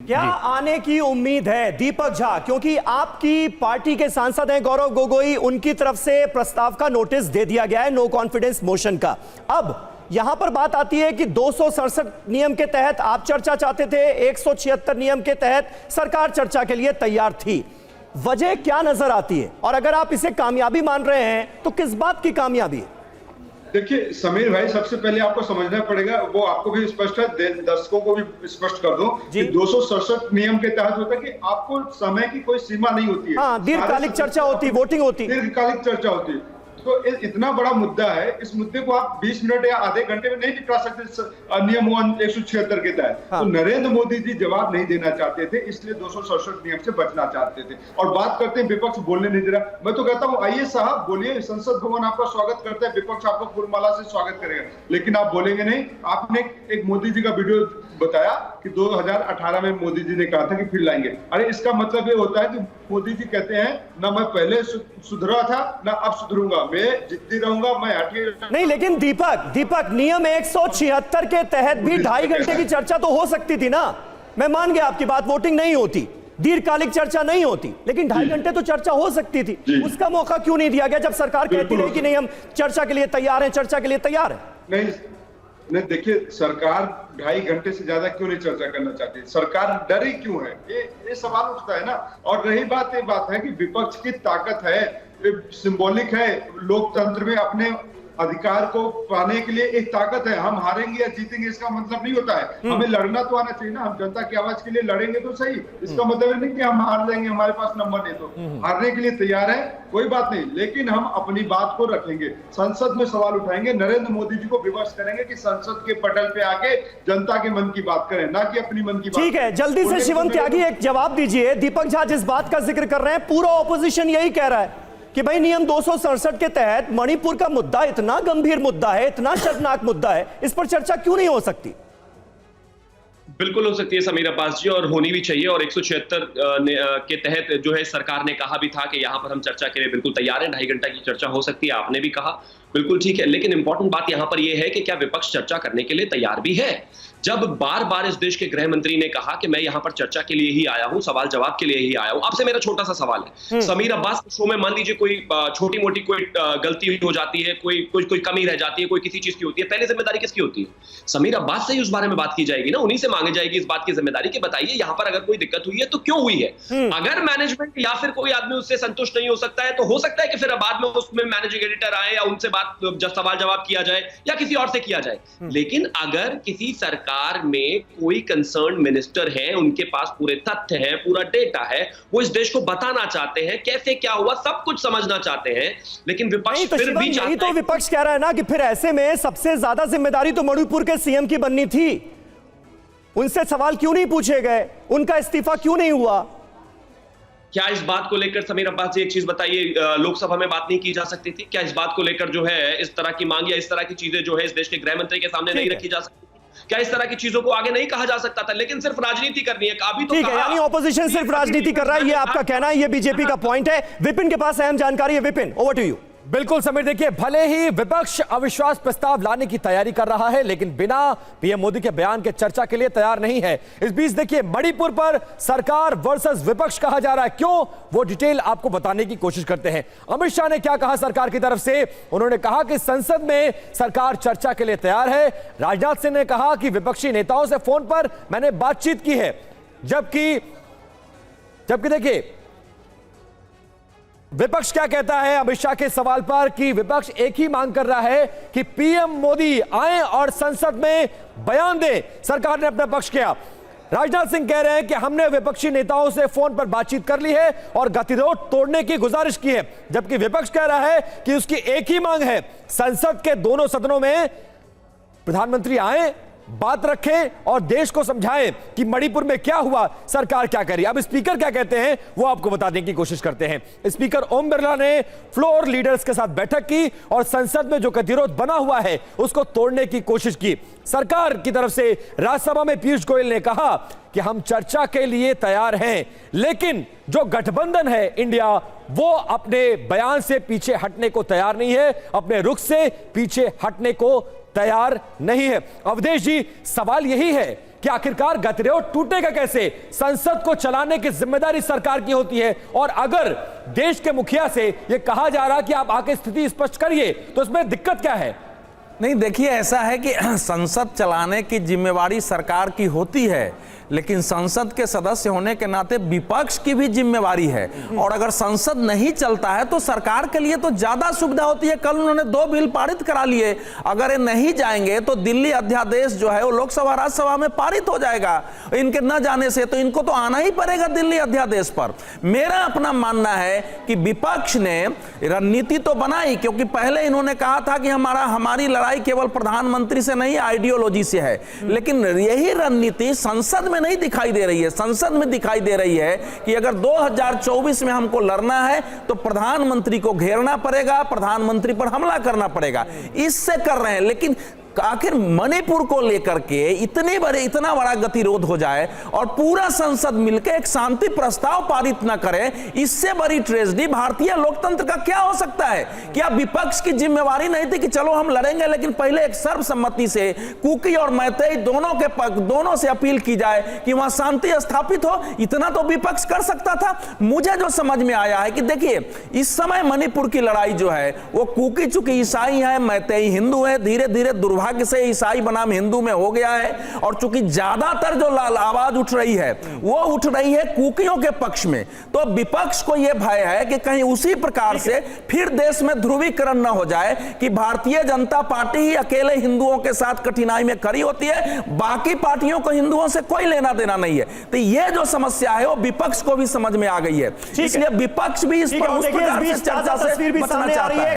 क्या आने की उम्मीद है दीपक झा, क्योंकि आपकी पार्टी के सांसद हैं गौरव गोगोई, उनकी तरफ से प्रस्ताव का नोटिस दे दिया गया है नो कॉन्फिडेंस मोशन का। अब यहां पर बात आती है कि 267 नियम के तहत आप चर्चा चाहते थे, 176 नियम के तहत सरकार चर्चा के लिए तैयार थी। वजह क्या नजर आती है, और अगर आप इसे कामयाबी मान रहे हैं तो किस बात की कामयाबी है? देखिए समीर भाई, सबसे पहले आपको समझना पड़ेगा, वो आपको भी स्पष्ट है, दर्शकों को भी स्पष्ट कर दो कि 267 नियम के तहत होता है कि आपको समय की कोई सीमा नहीं होती है। हाँ, दीर्घकालिक चर्चा होती, वोटिंग होती, दीर्घकालिक चर्चा होती है। तो इतना बड़ा मुद्दा है, इस मुद्दे को आप 20 मिनट या आधे घंटे में नहीं निपटा सकते नियम 176 के तहत। हाँ। तो नरेंद्र मोदी जी जवाब नहीं देना चाहते थे, इसलिए 267 नियम से बचना चाहते थे। और बात करते हैं विपक्ष बोलने नहीं दे रहा, मैं तो कहता हूं आइए साहब बोलिए, संसद भवन आपका स्वागत करता है, विपक्ष आपका फूलमाला से स्वागत करेगा, लेकिन आप बोलेंगे नहीं। आपने एक मोदी जी का वीडियो बताया कि 2018 में मोदी जी ने कहा था कि फिर लाएंगे। अरे इसका मतलब ये होता है कि मोदी जी कहते हैं ना मैं पहले सुधरा था ना अब सुधरूंगा, मैं जिद्दी रहूंगा, मैं हटी नहीं। लेकिन दीपक नियम 176 के तहत भी 2.5 घंटे की चर्चा तो हो सकती थी ना। मैं मान गया आपकी बात, वोटिंग नहीं होती, दीर्घकालिक चर्चा नहीं होती, लेकिन 2.5 घंटे तो चर्चा हो सकती थी। उसका मौका क्यों नहीं दिया गया जब सरकार कहती रही कि नहीं हम चर्चा के लिए तैयार हैं, चर्चा के लिए तैयार है? नहीं देखिए, सरकार 2.5 घंटे से ज्यादा क्यों नहीं चर्चा करना चाहती, सरकार डरी क्यों है, ये सवाल उठता है ना। और रही बात, ये बात है कि विपक्ष की ताकत है, सिंबॉलिक है, लोकतंत्र में अपने अधिकार को पाने के लिए एक ताकत है। हम हारेंगे या जीतेंगे इसका मतलब नहीं होता है, हमें लड़ना तो आना चाहिए ना। हम जनता की आवाज के लिए लड़ेंगे तो सही, इसका मतलब नहीं कि हम हार जाएंगे, हमारे पास नंबर नहीं। तो हारने के लिए तैयार है, कोई बात नहीं, लेकिन हम अपनी बात को रखेंगे, संसद में सवाल उठाएंगे, नरेंद्र मोदी जी को विवश करेंगे कि संसद के पटल पे आके जनता के मन की बात करें, ना कि अपनी मन की बात। ठीक है, जल्दी से शिवम त्यागी एक जवाब दीजिए। दीपक झा जिस बात का जिक्र कर रहे हैं, पूरा ऑपोजिशन यही कह रहा है कि भाई नियम 267 के तहत मणिपुर का मुद्दा इतना गंभीर मुद्दा है, इतना शर्मनाक मुद्दा है, इस पर चर्चा क्यों नहीं हो सकती? बिल्कुल हो सकती है समीर अब्बास जी, और होनी भी चाहिए। और 176 के तहत जो है सरकार ने कहा भी था कि यहां पर हम चर्चा के लिए बिल्कुल तैयार हैं, 2.5 घंटा की चर्चा हो सकती है, आपने भी कहा, बिल्कुल ठीक है। लेकिन इंपॉर्टेंट बात यहां पर यह है कि क्या विपक्ष चर्चा करने के लिए तैयार भी है? जब बार बार इस देश के गृह मंत्री ने कहा कि मैं यहां पर चर्चा के लिए ही आया हूं, सवाल जवाब के लिए ही आया हूं। आपसे मेरा छोटा सा सवाल है, समीर अब्बास के शो में मान लीजिए कोई छोटी मोटी कोई गलती हो जाती है, कोई कमी रह जाती है, कोई किसी चीज की होती है, पहले जिम्मेदारी किसकी होती है? समीर अब्बास से ही उस बारे में बात की जाएगी ना, उन्हीं से मांगी जाएगी इस बात की जिम्मेदारी कि बताइए यहां पर अगर कोई दिक्कत हुई है तो क्यों हुई है। अगर मैनेजमेंट या फिर कोई आदमी उससे संतुष्ट नहीं हो सकता है, तो हो सकता है कि फिर बाद में उसमें मैनेजिंग एडिटर आए या उनसे बात सवाल जवाब किया जाए या किसी और से किया जाए। लेकिन अगर किसी सरकार में कोई कंसर्न मिनिस्टर है, उनके पास पूरे तथ्य हैं, पूरा डेटा है, वो इस देश को बताना चाहते हैं कैसे क्या हुआ, सब कुछ समझना चाहते हैं, लेकिन विपक्ष फिर भी यही तो विपक्ष कह रहा है ना कि फिर ऐसे में सबसे ज्यादा जिम्मेदारी तो मणिपुर के सीएम की बननी थी। उनसे सवाल क्यों नहीं पूछे गए, उनका इस्तीफा क्यों नहीं हुआ? क्या इस बात को लेकर समीर अब्बास जी एक चीज बताइए, लोकसभा में बात नहीं की जा सकती थी? क्या इस बात को लेकर जो है इस तरह की मांग या इस तरह की चीजें जो है इस देश के गृह मंत्री के सामने नहीं रखी जा सकती? क्या इस तरह की चीजों को आगे नहीं कहा जा सकता था? लेकिन सिर्फ राजनीति करनी है, अभी तो ठीक है, यानी ऑपोजिशन सिर्फ राजनीति कर रहा है, ये आपका कहना है, ये बीजेपी का पॉइंट है। विपिन के पास अहम जानकारी है, विपिन ओवर टू यू। बिल्कुल समीर, देखिए भले ही विपक्ष अविश्वास प्रस्ताव लाने की तैयारी कर रहा है, लेकिन बिना पीएम मोदी के बयान के चर्चा के लिए तैयार नहीं है। इस बीच देखिए मणिपुर पर सरकार वर्सेस विपक्ष कहा जा रहा है, क्यों, वो डिटेल आपको बताने की कोशिश करते हैं। अमित शाह ने क्या कहा सरकार की तरफ से? उन्होंने कहा कि संसद में सरकार चर्चा के लिए तैयार है। राजनाथ सिंह ने कहा कि विपक्षी नेताओं से फोन पर मैंने बातचीत की है। जबकि देखिए विपक्ष क्या कहता है अमित शाह के सवाल पर कि विपक्ष एक ही मांग कर रहा है कि पीएम मोदी आए और संसद में बयान दें। सरकार ने अपना पक्ष किया। राजनाथ सिंह कह रहे हैं कि हमने विपक्षी नेताओं से फोन पर बातचीत कर ली है और गतिरोध तोड़ने की गुजारिश की है। जबकि विपक्ष कह रहा है कि उसकी एक ही मांग है, संसद के दोनों सदनों में प्रधानमंत्री आए, बात रखें और देश को समझाएं कि मणिपुर में क्या हुआ, सरकार क्या करी। अब स्पीकर क्या कहते हैं वो आपको बताने की कोशिश करते हैं। स्पीकर ओम बिरला ने फ्लोर लीडर्स के साथ बैठक की और संसद में जो गतिरोध बना हुआ है उसको तोड़ने की कोशिश की। सरकार की तरफ से राज्यसभा में पीयूष गोयल ने कहा कि हम चर्चा के लिए तैयार हैं, लेकिन जो गठबंधन है इंडिया, वो अपने बयान से पीछे हटने को तैयार नहीं है, अपने रुख से पीछे हटने को तैयार नहीं है। अवधेश जी, सवाल यही है कि आखिरकार गतिरोध टूटेगा कैसे, संसद को चलाने की जिम्मेदारी सरकार की होती है। और अगर देश के मुखिया से यह कहा जा रहा कि आप आके स्थिति स्पष्ट करिए, तो इसमें दिक्कत क्या है? नहीं, देखिए, ऐसा है कि संसद चलाने की जिम्मेवारी सरकार की होती है, लेकिन संसद के सदस्य होने के नाते विपक्ष की भी जिम्मेवारी है। और अगर संसद नहीं चलता है तो सरकार के लिए तो ज्यादा सुविधा होती है। कल उन्होंने 2 बिल पारित करा लिए, अगर ये नहीं जाएंगे तो दिल्ली अध्यादेश जो है वो लोकसभा राज्यसभा में पारित हो जाएगा। इनके न जाने से तो इनको तो आना ही पड़ेगा दिल्ली अध्यादेश पर। मेरा अपना मानना है कि विपक्ष ने रणनीति तो बनाई, क्योंकि पहले इन्होंने कहा था कि हमारी लड़ाई केवल प्रधानमंत्री से नहीं, आइडियोलॉजी से है। लेकिन यही रणनीति संसद में नहीं दिखाई दे रही है। संसद में दिखाई दे रही है कि अगर 2024 में हमको लड़ना है तो प्रधानमंत्री को घेरना पड़ेगा, प्रधानमंत्री पर हमला करना पड़ेगा। इससे कर रहे हैं। लेकिन आखिर मणिपुर को लेकर के इतना बड़ा गतिरोध हो जाए और पूरा संसद मिलकर एक शांति प्रस्ताव पारित ना करे, इससे बड़ी ट्रेजेडी भारतीय लोकतंत्र का क्या हो सकता है? क्या विपक्ष की जिम्मेवारी नहीं थी कि चलो हम लड़ेंगे, लेकिन पहले एक सर्वसम्मति से कुकी और मैतेई दोनों से अपील की जाए कि वहां शांति स्थापित हो? इतना तो विपक्ष कर सकता था। मुझे जो समझ में आया है कि देखिए, इस समय मणिपुर की लड़ाई जो है वो कुकी चूंकि ईसाई है, मैतेई हिंदू है, धीरे धीरे दुर्भाग्य से ईसाई बनाम हिंदू में हो गया है। और चूंकि ज्यादातर जो आवाज उठ रही है वो उठ रही है कुकियों के पक्ष में, तो विपक्ष को यह भय है कि कहीं उसी प्रकार से फिर देश में ध्रुवीकरण न हो जाए कि भारतीय जनता पार्टी ही अकेले हिंदुओं के साथ कठिनाई में खड़ी होती है, बाकी पार्टियों को हिंदुओं से कोई लेना देना नहीं है। तो यह जो समस्या है वो विपक्ष को भी समझ में आ गई है, इसलिए विपक्ष भी इस पर उस प्रकार से चर्चा से बचना चाहता है।